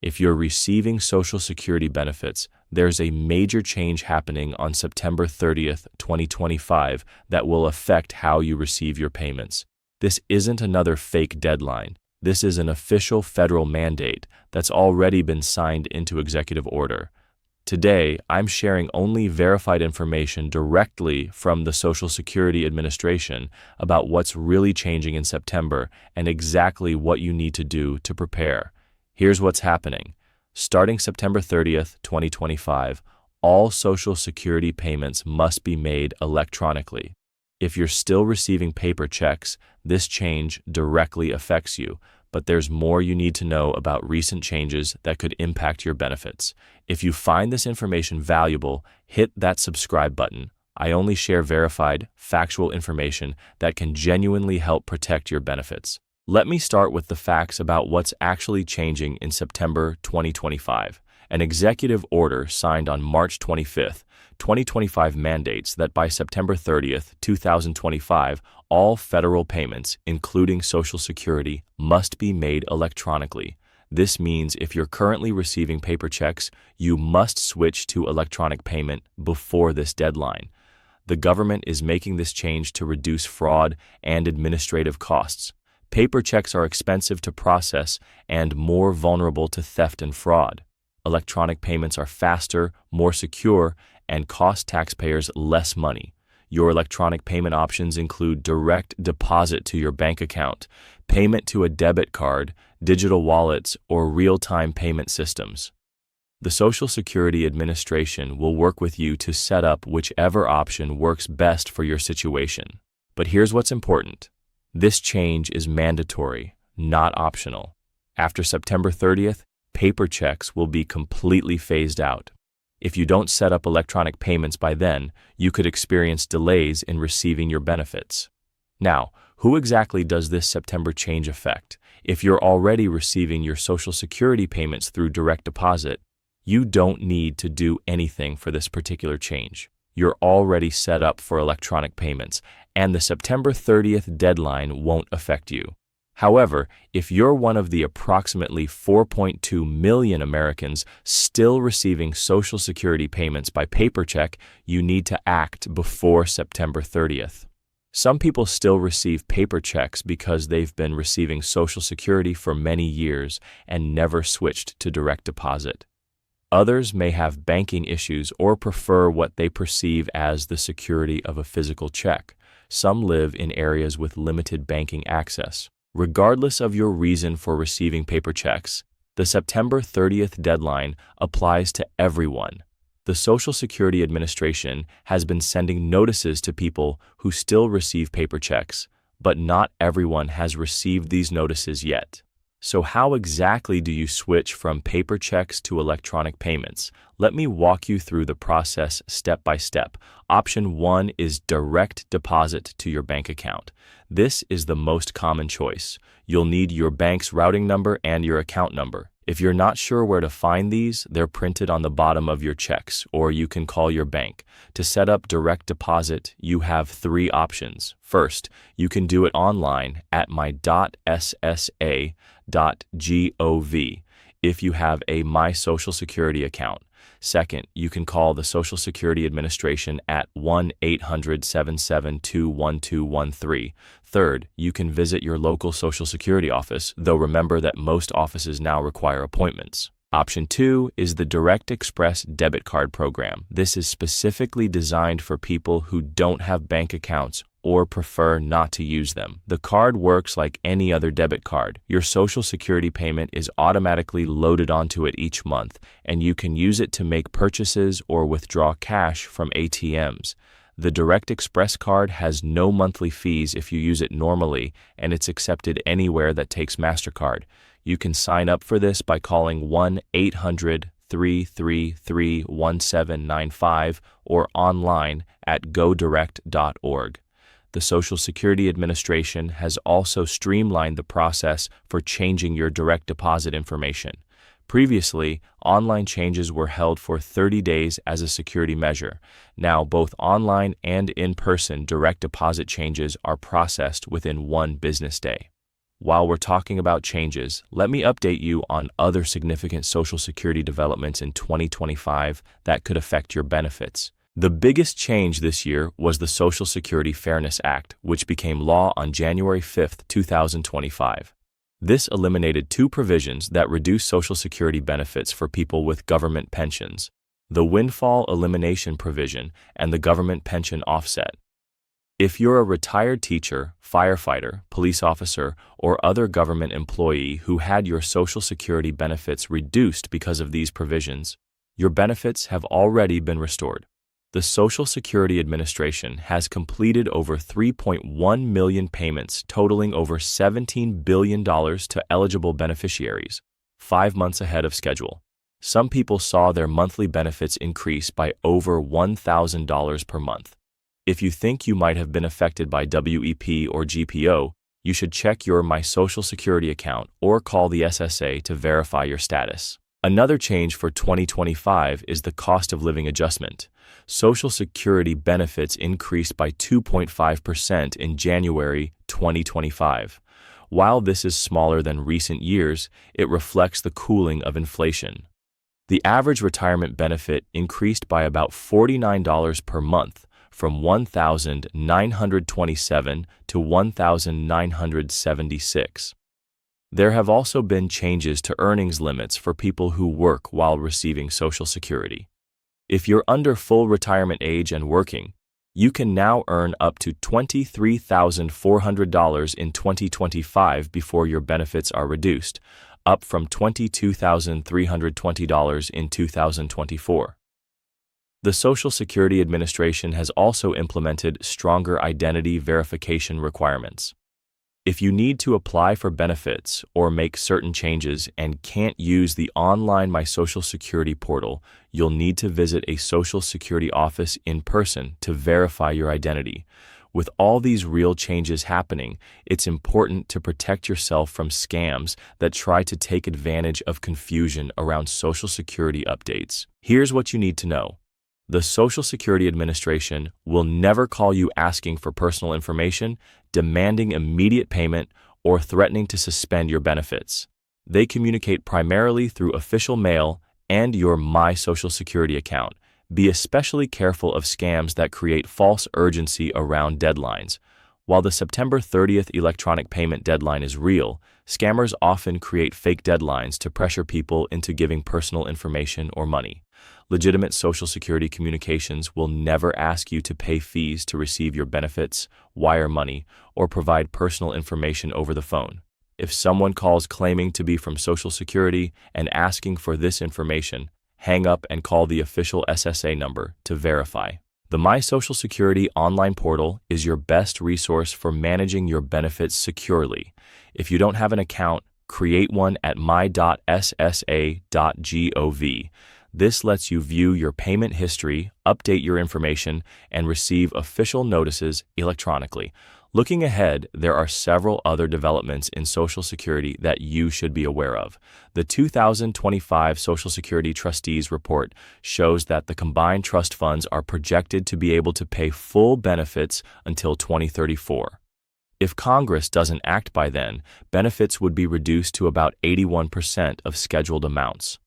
If you're receiving Social Security benefits, there's a major change happening on September 30th, 2025 that will affect how you receive your payments. This isn't another fake deadline. This is an official federal mandate that's already been signed into executive order. Today, I'm sharing only verified information directly from the Social Security Administration about what's really changing in September and exactly what you need to do to prepare. Here's what's happening. Starting September 30th, 2025, all Social Security payments must be made electronically. If you're still receiving paper checks, this change directly affects you, but there's more you need to know about recent changes that could impact your benefits. If you find this information valuable, hit that subscribe button. I only share verified, factual information that can genuinely help protect your benefits. Let me start with the facts about what's actually changing in September 2025. An executive order signed on March 25th, 2025 mandates that by September 30th, 2025, all federal payments, including Social Security, must be made electronically. This means if you're currently receiving paper checks, you must switch to electronic payment before this deadline. The government is making this change to reduce fraud and administrative costs. Paper checks are expensive to process and more vulnerable to theft and fraud. Electronic payments are faster, more secure, and cost taxpayers less money. Your electronic payment options include direct deposit to your bank account, payment to a debit card, digital wallets, or real-time payment systems. The Social Security Administration will work with you to set up whichever option works best for your situation. But here's what's important. This change is mandatory, not optional. After September 30th, paper checks will be completely phased out. If you don't set up electronic payments by then, you could experience delays in receiving your benefits. Now, who exactly does this September change affect? If you're already receiving your Social Security payments through direct deposit, you don't need to do anything for this particular change. You're already set up for electronic payments, and the September 30th deadline won't affect you. However, if you're one of the approximately 4.2 million Americans still receiving Social Security payments by paper check, you need to act before September 30th. Some people still receive paper checks because they've been receiving Social Security for many years and never switched to direct deposit. Others may have banking issues or prefer what they perceive as the security of a physical check. Some live in areas with limited banking access. Regardless of your reason for receiving paper checks, the September 30th deadline applies to everyone. The Social Security Administration has been sending notices to people who still receive paper checks, but not everyone has received these notices yet. So how exactly do you switch from paper checks to electronic payments? Let me walk you through the process step by step. Option 1 is direct deposit to your bank account. This is the most common choice. You'll need your bank's routing number and your account number. If you're not sure where to find these, they're printed on the bottom of your checks, or you can call your bank. To set up direct deposit, you have 3 options. First, you can do it online at my.ssa.gov if you have a My Social Security account. Second, you can call the Social Security Administration at 1-800-772-1213. Third, you can visit your local Social Security office, though remember that most offices now require appointments. Option 2 is the Direct Express debit card program. This is specifically designed for people who don't have bank accounts or prefer not to use them. The card works like any other debit card. Your Social Security payment is automatically loaded onto it each month, and you can use it to make purchases or withdraw cash from ATMs. The Direct Express card has no monthly fees if you use it normally, and it's accepted anywhere that takes MasterCard. You can sign up for this by calling 1-800-333-1795 or online at godirect.org. The Social Security Administration has also streamlined the process for changing your direct deposit information. Previously, online changes were held for 30 days as a security measure. Now, both online and in-person direct deposit changes are processed within 1 business day. While we're talking about changes, let me update you on other significant Social Security developments in 2025 that could affect your benefits. The biggest change this year was the Social Security Fairness Act, which became law on January 5, 2025. This eliminated two provisions that reduce Social Security benefits for people with government pensions: the windfall elimination provision and the government pension offset. If you're a retired teacher, firefighter, police officer, or other government employee who had your Social Security benefits reduced because of these provisions, your benefits have already been restored. The Social Security Administration has completed over 3.1 million payments totaling over $17 billion to eligible beneficiaries, 5 months ahead of schedule. Some people saw their monthly benefits increase by over $1,000 per month. If you think you might have been affected by WEP or GPO, you should check your My Social Security account or call the SSA to verify your status. Another change for 2025 is the cost of living adjustment. Social Security benefits increased by 2.5% in January 2025. While this is smaller than recent years, it reflects the cooling of inflation. The average retirement benefit increased by about $49 per month, from $1,927 to $1,976. There have also been changes to earnings limits for people who work while receiving Social Security. If you're under full retirement age and working, you can now earn up to $23,400 in 2025 before your benefits are reduced, up from $22,320 in 2024. The Social Security Administration has also implemented stronger identity verification requirements. If you need to apply for benefits or make certain changes and can't use the online My Social Security portal, you'll need to visit a Social Security office in person to verify your identity. With all these real changes happening, it's important to protect yourself from scams that try to take advantage of confusion around Social Security updates. Here's what you need to know. The Social Security Administration will never call you asking for personal information, demanding immediate payment, or threatening to suspend your benefits. They communicate primarily through official mail and your My Social Security account. Be especially careful of scams that create false urgency around deadlines. While the September 30th electronic payment deadline is real, scammers often create fake deadlines to pressure people into giving personal information or money. Legitimate Social Security communications will never ask you to pay fees to receive your benefits, wire money, or provide personal information over the phone. If someone calls claiming to be from Social Security and asking for this information, hang up and call the official SSA number to verify. The My Social Security online portal is your best resource for managing your benefits securely. If you don't have an account, create one at my.ssa.gov. This lets you view your payment history, update your information, and receive official notices electronically. Looking ahead, there are several other developments in Social Security that you should be aware of. The 2025 Social Security Trustees Report shows that the combined trust funds are projected to be able to pay full benefits until 2034. If Congress doesn't act by then, benefits would be reduced to about 81% of scheduled amounts.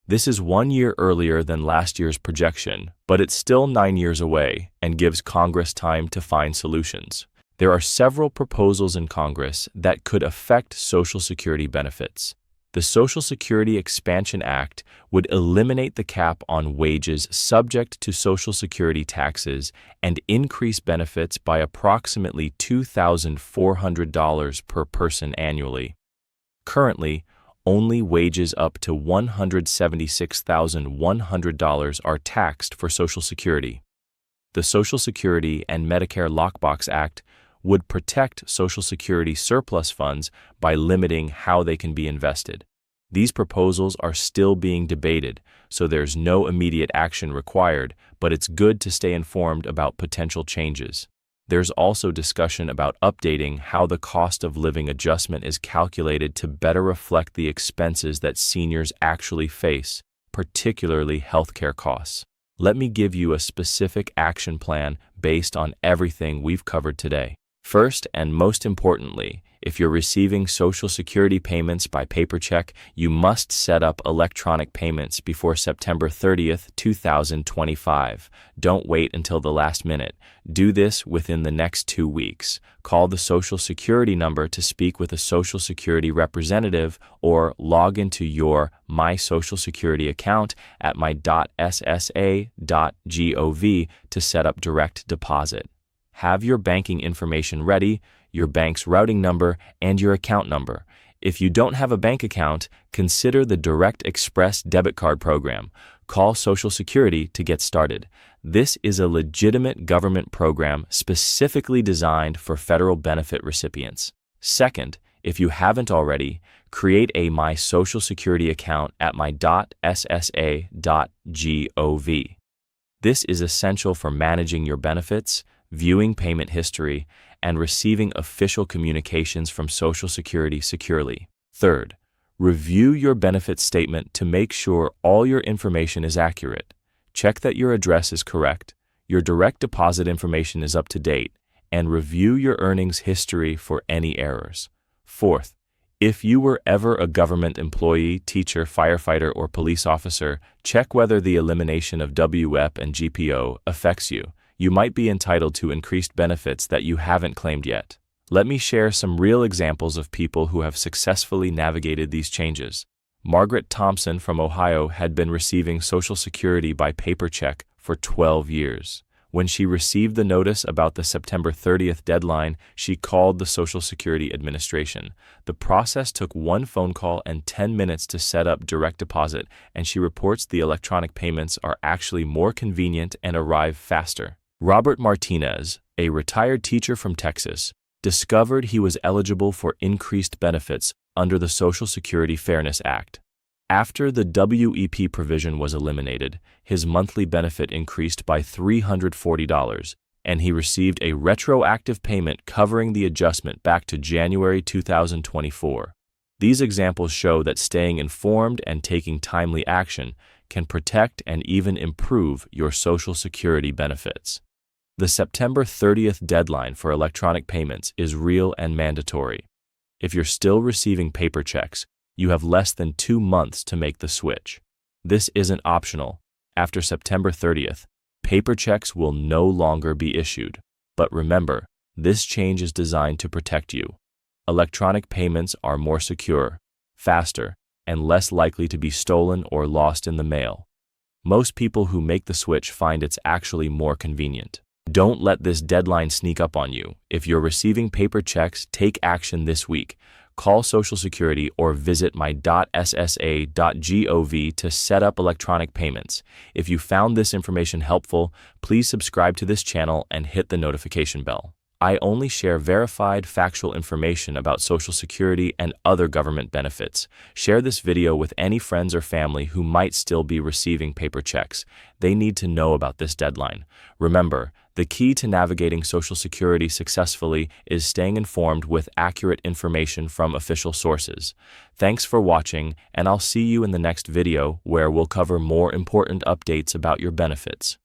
This is 1 year earlier than last year's projection, but it's still 9 years away and gives Congress time to find solutions. There are several proposals in Congress that could affect Social Security benefits. The Social Security Expansion Act would eliminate the cap on wages subject to Social Security taxes and increase benefits by approximately $2,400 per person annually. Currently, only wages up to $176,100 are taxed for Social Security. The Social Security and Medicare Lockbox Act would protect Social Security surplus funds by limiting how they can be invested. These proposals are still being debated, so there's no immediate action required, but it's good to stay informed about potential changes. There's also discussion about updating how the cost of living adjustment is calculated to better reflect the expenses that seniors actually face, particularly healthcare costs. Let me give you a specific action plan based on everything we've covered today. First and most importantly, If you're receiving Social Security payments by paper check, you must set up electronic payments before September 30th, 2025. Don't wait until the last minute. Do this within the next 2 weeks. Call the Social Security number to speak with a Social Security representative or log into your My Social Security account at my.ssa.gov to set up direct deposit. Have your banking information ready, your bank's routing number, and your account number. If you don't have a bank account, consider the Direct Express debit card program. Call Social Security to get started. This is a legitimate government program specifically designed for federal benefit recipients. Second, if you haven't already, create a My Social Security account at my.ssa.gov. This is essential for managing your benefits, viewing payment history, and receiving official communications from Social Security securely. Third, review your benefit statement to make sure all your information is accurate. Check that your address is correct, your direct deposit information is up to date, and review your earnings history for any errors. Fourth, if you were ever a government employee, teacher, firefighter, or police officer, check whether the elimination of WEP and GPO affects you. You might be entitled to increased benefits that you haven't claimed yet. Let me share some real examples of people who have successfully navigated these changes. Margaret Thompson from Ohio had been receiving Social Security by paper check for 12 years. When she received the notice about the September 30th deadline, she called the Social Security Administration. The process took 1 phone call and 10 minutes to set up direct deposit, and she reports the electronic payments are actually more convenient and arrive faster. Robert Martinez, a retired teacher from Texas, discovered he was eligible for increased benefits under the Social Security Fairness Act. After the WEP provision was eliminated, his monthly benefit increased by $340, and he received a retroactive payment covering the adjustment back to January 2024. These examples show that staying informed and taking timely action can protect and even improve your Social Security benefits. The September 30th deadline for electronic payments is real and mandatory. If you're still receiving paper checks, you have less than 2 months to make the switch. This isn't optional. After September 30th, paper checks will no longer be issued. But remember, this change is designed to protect you. Electronic payments are more secure, faster, and less likely to be stolen or lost in the mail. Most people who make the switch find it's actually more convenient. Don't let this deadline sneak up on you. If you're receiving paper checks, take action this week. Call Social Security or visit my.ssa.gov to set up electronic payments. If you found this information helpful, please subscribe to this channel and hit the notification bell. I only share verified, factual information about Social Security and other government benefits. Share this video with any friends or family who might still be receiving paper checks. They need to know about this deadline. Remember, the key to navigating Social Security successfully is staying informed with accurate information from official sources. Thanks for watching, and I'll see you in the next video where we'll cover more important updates about your benefits.